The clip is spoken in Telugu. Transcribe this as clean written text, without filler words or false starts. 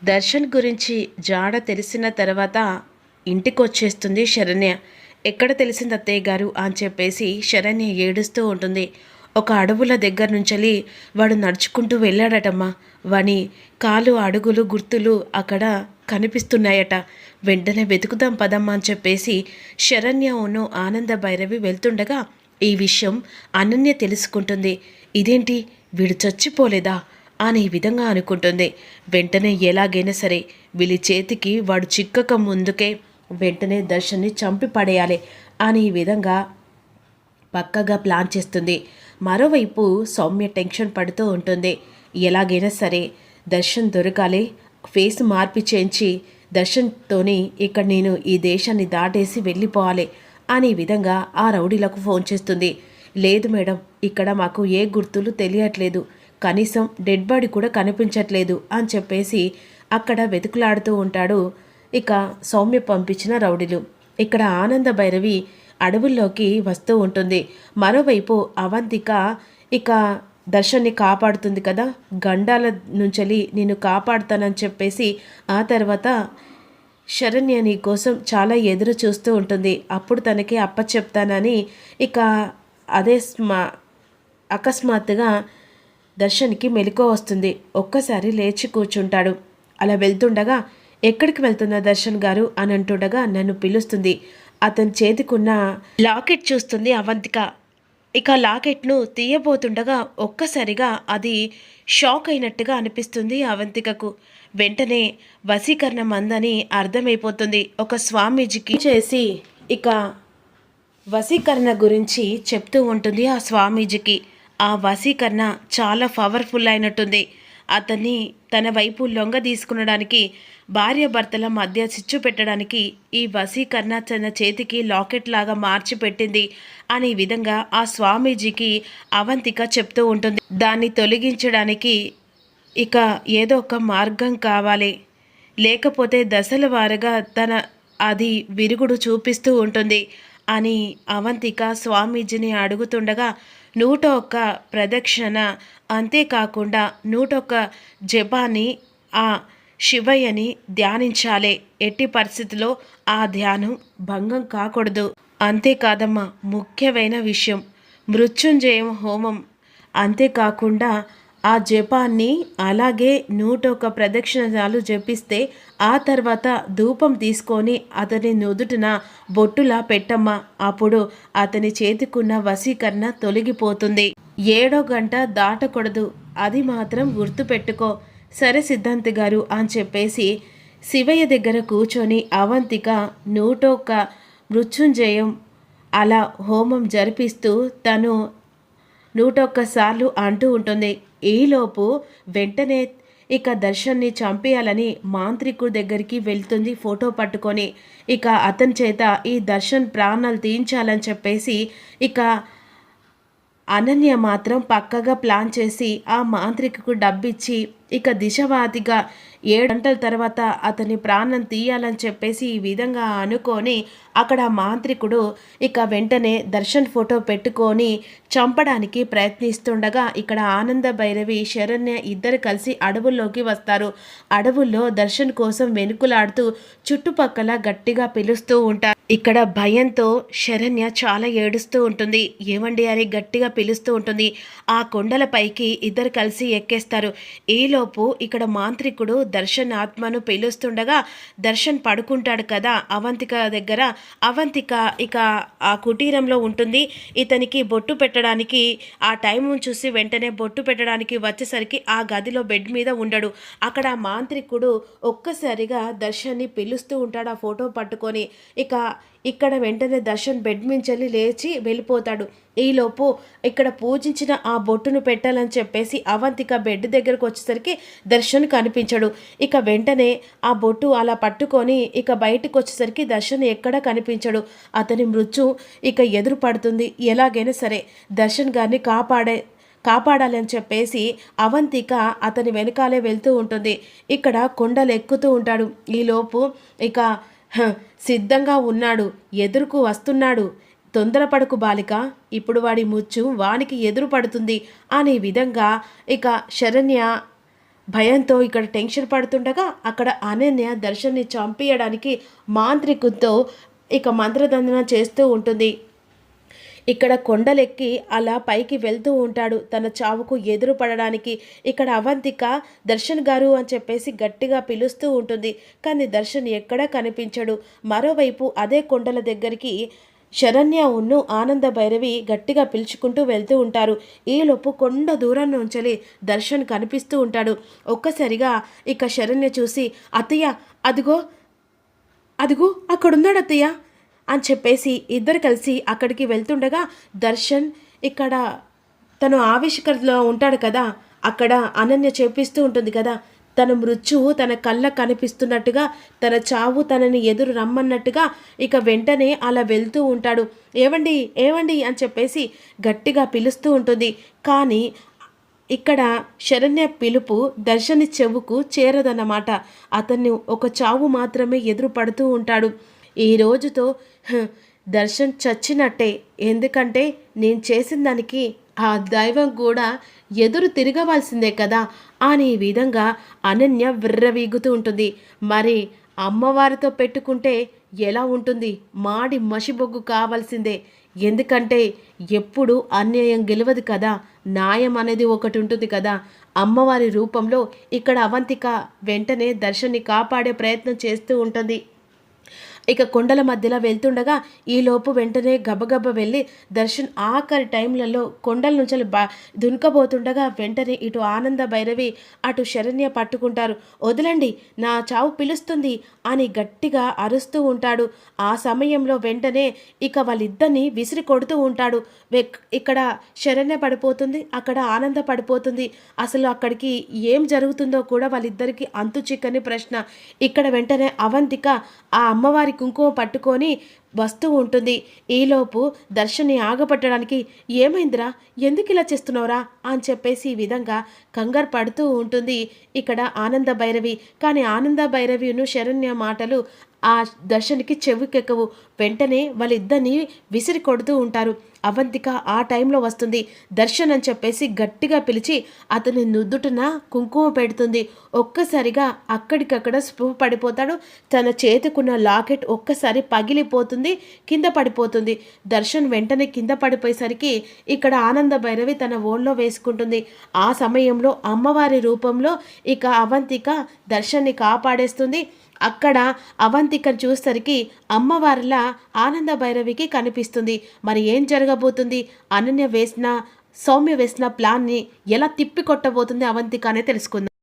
దర్శన్ గురించి జాడ తెలిసిన తర్వాత ఇంటికొచ్చేస్తుంది శరణ్య. ఎక్కడ తెలిసింది అత్తయ్య గారు అని చెప్పేసి శరణ్య ఏడుస్తూ ఉంటుంది. ఒక అడవుల దగ్గర నుంచెలి వాడు నడుచుకుంటూ వెళ్ళాడటమ్మా. వాని కాలు అడుగులు గుర్తులు అక్కడ కనిపిస్తున్నాయట. వెంటనే వెతుకుదాం పదమ్మా అని చెప్పేసి శరణ్యను ఆనంద భైరవి వెళ్తుండగా ఈ విషయం అనన్య తెలుసుకుంటుంది. ఇదేంటి, వీడు చచ్చిపోలేదా అనే విధంగా అనుకుంటుంది. వెంటనే ఎలాగైనా సరే వీళ్ళ చేతికి వాడు చిక్కక ముందుకే వెంటనే దర్శన్ని చంపి పడేయాలి అనే విధంగా పక్కగా ప్లాన్ చేస్తుంది. మరోవైపు సౌమ్య టెన్షన్ పడుతూ ఉంటుంది. ఎలాగైనా సరే దర్శన్ దొరకాలి, ఫేస్ మార్పి చేయించి దర్శన్తోని ఇక్కడ నేను ఈ దేశాన్ని దాటేసి వెళ్ళిపోవాలి అనే విధంగా ఆ రౌడీలకు ఫోన్ చేస్తుంది. లేదు మేడం, ఇక్కడ మాకు ఏ గుర్తులు తెలియట్లేదు, కనీసం డెడ్ బాడీ కూడా కనిపించట్లేదు అని చెప్పేసి అక్కడ వెతుకులాడుతూ ఉంటాడు ఇక సౌమ్య పంపించిన రౌడీలు. ఇక్కడ ఆనంద భైరవి అడవుల్లోకి వస్తూ ఉంటుంది. మరోవైపు అవంతిక ఇక దర్శన్ని కాపాడుతుంది కదా, గండాల నుంచెలి నేను కాపాడుతానని చెప్పేసి ఆ తర్వాత శరణ్య నీ కోసం చాలా ఎదురు చూస్తూ ఉంటుంది. అప్పుడు తనకి అప్పచెప్తానని ఇక అదే అకస్మాత్తుగా దర్శన్కి మెలకువ వస్తుంది. ఒక్కసారి లేచి కూర్చుంటాడు. అలా వెళ్తుండగా ఎక్కడికి వెళ్తున్నా దర్శన్ గారు అని అంటుండగా నన్ను పిలుస్తుంది. అతని చేతికున్న లాకెట్ చూస్తుంది అవంతిక. ఇక లాకెట్ను తీయబోతుండగా ఒక్కసారిగా అది షాక్ అయినట్టుగా అనిపిస్తుంది అవంతికకు. వెంటనే వశీకరణ మందని అర్థమైపోతుంది. ఒక స్వామీజీకి చేసి ఇక వశీకరణ గురించి చెప్తూ ఉంటుంది ఆ స్వామీజీకి. ఆ వశీకరణ చాలా పవర్ఫుల్ అయినట్టుంది. అతన్ని తన వైపు లొంగ తీసుకునడానికి, భార్యాభర్తల మధ్య చిచ్చు పెట్టడానికి ఈ వశీకరణ తన చేతికి లాకెట్ లాగా మార్చి పెట్టింది అనే విధంగా ఆ స్వామీజీకి అవంతిక చెప్తూ ఉంటుంది. దాన్ని తొలగించడానికి ఇక ఏదో ఒక మార్గం కావాలి, లేకపోతే దశల వారుగా తన అది విరుగుడు చూపిస్తూ ఉంటుంది అని అవంతిక స్వామీజీని అడుగుతుండగా 101 ప్రదక్షిణ, అంతేకాకుండా 101 జపాన్ని ఆ శివయ్యని ధ్యానించాలి. ఎట్టి పరిస్థితిలో ఆ ధ్యానం భంగం కాకూడదు. అంతేకాదమ్మా, ముఖ్యమైన విషయం మృత్యుంజయం హోమం, అంతేకాకుండా ఆ జపాన్ని అలాగే 101 ప్రదక్షిణాలు జపిస్తే ఆ తర్వాత ధూపం తీసుకొని అతని నుదుటిన బొట్టులా పెట్టమ్మా. అప్పుడు అతని చేతికున్న వశీకరణ తొలగిపోతుంది. 7వ గంట దాటకూడదు, అది మాత్రం గుర్తుపెట్టుకో. సరే సిద్ధాంతి గారు అని చెప్పేసి శివయ్య దగ్గర కూర్చొని అవంతిక 101 మృత్యుంజయం అలా హోమం జరిపిస్తూ తను 101 సార్లు అంటూ ఉంటుంది. ఈలోపు వెంటనే ఇక దర్శన్ని చంపేయాలని మాంత్రికుడి దగ్గరికి వెళ్తుంది ఫోటో పట్టుకొని. ఇక అతని చేత ఈ దర్శన్ ప్రాణాలు తీయించాలని చెప్పేసి ఇక అనన్య మాత్రం పక్కగా ప్లాన్ చేసి ఆ మాంత్రికుకు డబ్బిచ్చి ఇక దిశవాదిగా 7 గంటల తర్వాత అతని ప్రాణం తీయాలని చెప్పేసి ఈ విధంగా అనుకొని అక్కడ మాంత్రికుడు ఇక వెంటనే దర్శన్ ఫోటో పెట్టుకొని చంపడానికి ప్రయత్నిస్తుండగా ఇక్కడ ఆనంద భైరవి శరణ్య ఇద్దరు కలిసి అడవుల్లోకి వస్తారు. అడవుల్లో దర్శన్ కోసం వెనుకులాడుతూ చుట్టుపక్కల గట్టిగా పిలుస్తూ ఉంటారు. ఇక్కడ భయంతో శరణ్య చాలా ఏడుస్తూ ఉంటుంది. ఏమండి అని గట్టిగా పిలుస్తూ ఉంటుంది. ఆ కొండలపైకి ఇద్దరు కలిసి ఎక్కేస్తారు. ఈలోపు ఇక్కడ మాంత్రికుడు దర్శన్ ఆత్మను పిలుస్తుండగా దర్శన్ పడుకుంటాడు కదా అవంతిక దగ్గర. అవంతిక ఇక ఆ కుటీరంలో ఉంటుంది. ఇతనికి బొట్టు పెట్టడానికి ఆ టైం చూసి వెంటనే బొట్టు పెట్టడానికి వచ్చేసరికి ఆ గదిలో బెడ్ మీద ఉండడు. అక్కడ మాంత్రికుడు ఒక్కసారిగా దర్శన్ని పిలుస్తూ ఉంటాడు ఆ ఫోటో పట్టుకొని. ఇక్కడ వెంటనే దర్శన్ బెడ్ మించెల్లి లేచి వెళ్ళిపోతాడు. ఈలోపు ఇక్కడ పూజించిన ఆ బొట్టును పెట్టాలని చెప్పేసి అవంతిక బెడ్ దగ్గరకు వచ్చేసరికి దర్శన్ కనిపించడు. ఇక వెంటనే ఆ బొట్టు అలా పట్టుకొని ఇక బయటకు వచ్చేసరికి దర్శన్ ఎక్కడా కనిపించడు. అతని మృత్యు ఇక ఎదురు పడుతుంది. ఎలాగైనా సరే దర్శన్ గారిని కాపాడాలని చెప్పేసి అవంతిక అతని వెనకాలే వెళ్తూ ఉంటుంది. ఇక్కడ కొండలు ఎక్కుతూ ఉంటాడు. ఈలోపు ఇక సిద్ధంగా ఉన్నాడు, ఎదురుకు వస్తున్నాడు, తొందరపడకు బాలిక, ఇప్పుడు వాడి ముచ్చు వానికి ఎదురు పడుతుంది అనే విధంగా ఇక శరణ్య భయంతో ఇక్కడ టెన్షన్ పడుతుండగా అక్కడ అనన్య దర్శన్ని చంపేయడానికి మాంత్రికుతో ఇక మంత్రదండన చేస్తూ ఉంటుంది. ఇక్కడ కొండలెక్కి అలా పైకి వెళ్తూ ఉంటాడు తన చావుకు ఎదురు పడడానికి. ఇక్కడ అవంతిక దర్శన్ గారు అని చెప్పేసి గట్టిగా పిలుస్తూ ఉంటుంది. కానీ దర్శన్ ఎక్కడా కనిపించడు. మరోవైపు అదే కొండల దగ్గరికి శరణ్య ఉన్ను ఆనంద భైరవి గట్టిగా పిలుచుకుంటూ వెళ్తూ ఉంటారు. ఈలోపు కొండ దూరం నుంచి దర్శన్ కనిపిస్తూ ఉంటాడు. ఒక్కసారిగా ఇక శరణ్య చూసి, అత్తయ్య అదిగో అదిగో అక్కడున్నాడు అత్తయ్య అని చెప్పేసి ఇద్దరు కలిసి అక్కడికి వెళ్తుండగా దర్శన్ ఇక్కడ తను ఆవిష్కరణలో ఉంటాడు కదా, అక్కడ అనన్య చేపిస్తూ ఉంటుంది కదా, తన మృత్యువు తన కళ్ళ కనిపిస్తున్నట్టుగా, తన చావు తనని ఎదురు రమ్మన్నట్టుగా ఇక వెంటనే అలా వెళ్తూ ఉంటాడు. ఏవండి ఏవండి అని చెప్పేసి గట్టిగా పిలుస్తూ ఉంటుంది. కానీ ఇక్కడ శరణ్య పిలుపు దర్శని చెవుకు చేరదన్నమాట. అతన్ని ఒక చావు మాత్రమే ఎదురు పడుతూ ఉంటాడు. ఈ రోజుతో దర్శన్ చచ్చినట్టే. ఎందుకంటే నేను చేసిన దానికి ఆ దైవం కూడా ఎదురు తిరగవలసిందే కదా అని ఈ విధంగా అనన్య విర్రవీగుతూ ఉంటుంది. మరి అమ్మవారితో పెట్టుకుంటే ఎలా ఉంటుంది? మాడి మసిబొగ్గు కావాల్సిందే. ఎందుకంటే ఎప్పుడు అన్యాయం గెలవదు కదా, న్యాయం అనేది ఒకటి ఉంటుంది కదా. అమ్మవారి రూపంలో ఇక్కడ అవంతిక వెంటనే దర్శన్ని కాపాడే ప్రయత్నం చేస్తూ ఉంటుంది. ఇక కొండల మధ్యలో వెళ్తుండగా ఈలోపు వెంటనే గబగబ వెళ్ళి దర్శన్ ఆఖరి టైంలలో కొండల నుంచి దునకబోతుండగా వెంటనే ఇటు ఆనంద భైరవి అటు శరణ్య పట్టుకుంటారు. వదలండి, నా చావు పిలుస్తుంది అని గట్టిగా అరుస్తూ ఉంటాడు. ఆ సమయంలో వెంటనే ఇక వాళ్ళిద్దరిని విసిరి కొడుతూ ఉంటాడు. ఇక్కడ శరణ్య పడిపోతుంది, అక్కడ ఆనంద పడిపోతుంది. అసలు అక్కడికి ఏం జరుగుతుందో కూడా వాళ్ళిద్దరికీ అంతు చిక్కని ప్రశ్న. ఇక్కడ వెంటనే అవంతిక ఆ అమ్మవారి కుంకుమ పట్టుకొని వస్తూ ఉంటుంది. ఈలోపు దర్శన్ని ఆగపట్టడానికి, ఏమైందిరా, ఎందుకు ఇలా చేస్తున్నావురా అని చెప్పేసి ఈ విధంగా కంగారు పడుతూ ఉంటుంది ఇక్కడ ఆనంద భైరవి. కానీ ఆనంద భైరవిను శరణ్య మాటలు ఆ దర్శన్కి చెవికెక్కవు. వెంటనే వాళ్ళిద్దరిని విసిరి కొడుతూ ఉంటారు. అవంతిక ఆ టైంలో వస్తుంది. దర్శన్ అని చెప్పేసి గట్టిగా పిలిచి అతని నుదుటిన కుంకుమ పెడుతుంది. ఒక్కసారిగా అక్కడికక్కడ స్పృహ పడిపోతాడు. తన చేతికున్న లాకెట్ ఒక్కసారి పగిలిపోతుంది, కింద పడిపోతుంది. దర్శన్ వెంటనే కింద పడిపోయేసరికి ఇక్కడ ఆనంద భైరవి తన ఓన్లో వేసుకుంటుంది. ఆ సమయంలో అమ్మవారి రూపంలో ఇక అవంతిక దర్శన్ని కాపాడేస్తుంది. అక్కడ అవంతికను చూసేసరికి అమ్మవారిలా ఆనంద భైరవికి కనిపిస్తుంది. మరి ఏం జరగబోతుంది? అనన్య వేసిన సౌమ్య వేసిన ప్లాన్ని ఎలా తిప్పి కొట్టబోతుంది అవంతిక అనే తెలుసుకుందాం.